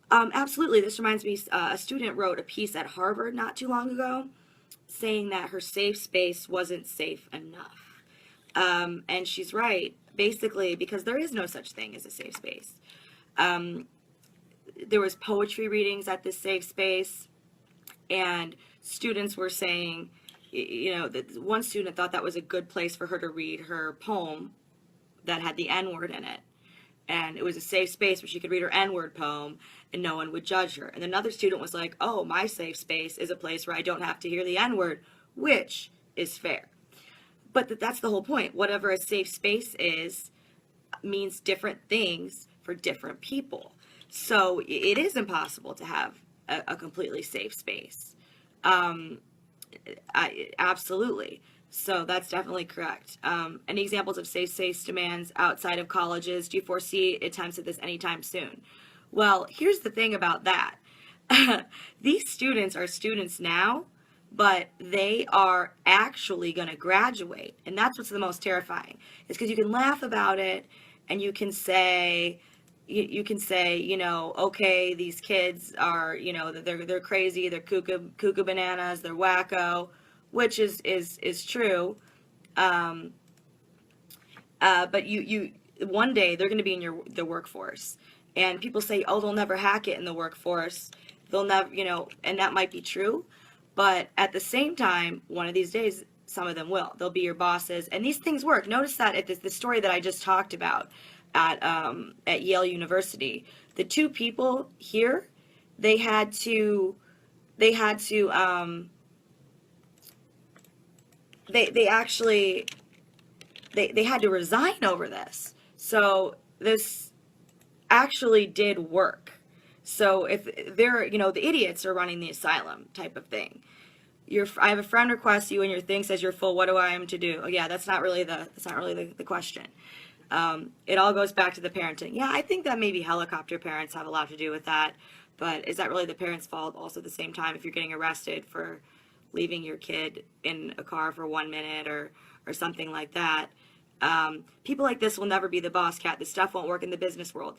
Absolutely. This reminds me, a student wrote a piece at Harvard not too long ago saying that her safe space wasn't safe enough. And she's right, basically, because there is no such thing as a safe space. Um, there was poetry readings at this safe space, and students were saying, that one student thought that was a good place for her to read her poem that had the N word in it. And it was a safe space where she could read her N-word poem and no one would judge her. And another student was like, oh, my safe space is a place where I don't have to hear the N-word, which is fair. But that's the whole point. Whatever a safe space is means different things for different people. So it is impossible to have a completely safe space. Um, absolutely. So that's definitely correct. Any examples of safe space demands outside of colleges? Do you foresee attempts at this anytime soon? Well, here's the thing about that. These students are students now, but they are actually going to graduate. And that's what's the most terrifying. Is because you can laugh about it and you can say, okay, these kids are, they're crazy, they're cuckoo bananas, they're wacko, which is true. Um, but you one day they're going to be in the workforce, and people say, oh, they'll never hack it in the workforce. They'll never, and that might be true, but at the same time, one of these days, some of them will. They'll be your bosses, and these things work. Notice that at the story that I just talked about at Yale University, the two people here, they had to they had to they actually they had to resign over this. So this actually did work. So if they're, the idiots are running the asylum type of thing. I have a friend request you and your thing says you're full. What do I am to do? Oh yeah, that's not really the question. It all goes back to the parenting. Yeah, I think that maybe helicopter parents have a lot to do with that. But is that really the parents' fault? Also, at the same time, if you're getting arrested for leaving your kid in a car for 1 minute or something like that, people like this will never be the boss cat. This stuff won't work in the business world.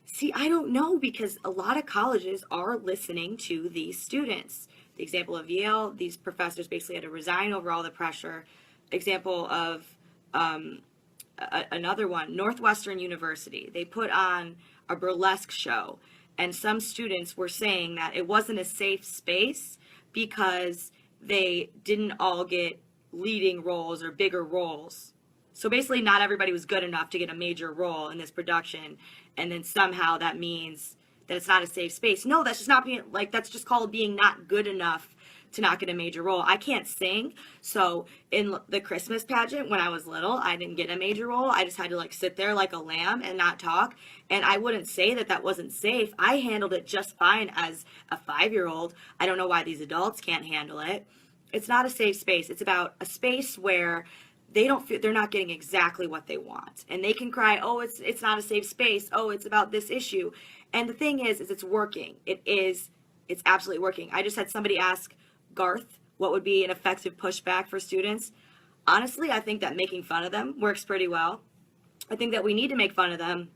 See, I don't know because a lot of colleges are listening to these students. The example of Yale, these professors basically had to resign over all the pressure. Example of another one, Northwestern University. They put on a burlesque show, and some students were saying that it wasn't a safe space because they didn't all get leading roles or bigger roles. So basically, not everybody was good enough to get a major role in this production, and then somehow that means that it's not a safe space. No, that's just not being like, that's just called being not good enough to not get a major role. I can't sing, so in the Christmas pageant when I was little, I didn't get a major role. I just had to like sit there like a lamb and not talk. And I wouldn't say that that wasn't safe. I handled it just fine as a 5-year-old. I don't know why these adults can't handle it. It's not a safe space. It's about a space where they don't feel they're not getting exactly what they want, and they can cry, oh, it's not a safe space, oh, it's about this issue. And the thing is it's working. It's absolutely working. I just had somebody ask Garth what would be an effective pushback for students. Honestly, I think that making fun of them works pretty well. I think that we need to make fun of them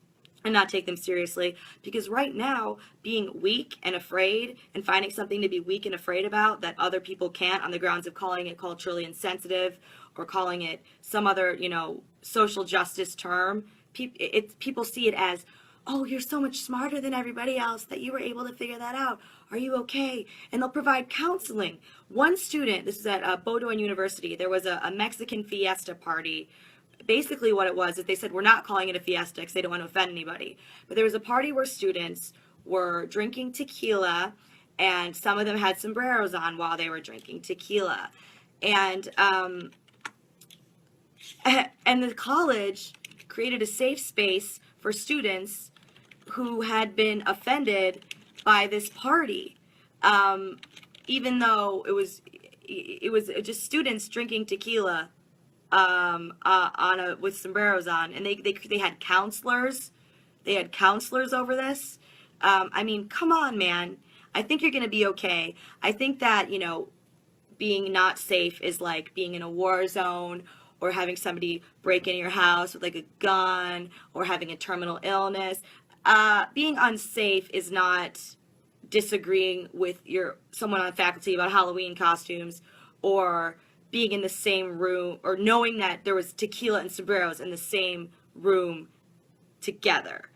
and not take them seriously, because right now being weak and afraid and finding something to be weak and afraid about that other people can't on the grounds of calling it culturally insensitive or calling it some other, social justice term, people see it as, oh, you're so much smarter than everybody else that you were able to figure that out. Are you okay? And they'll provide counseling. One student, this is at Bowdoin University, there was a Mexican fiesta party. Basically what it was is they said, we're not calling it a fiesta because they don't want to offend anybody. But there was a party where students were drinking tequila, and some of them had sombreros on while they were drinking tequila. And and the college created a safe space for students who had been offended by this party, even though it was just students drinking tequila with sombreros on, and they had counselors. They had counselors over this. I mean, come on, man. I think you're gonna be okay. I think that being not safe is like being in a war zone, or having somebody break into your house with like a gun, or having a terminal illness. Being unsafe is not disagreeing with someone on faculty about Halloween costumes, or being in the same room, or knowing that there was tequila and sombreros in the same room together.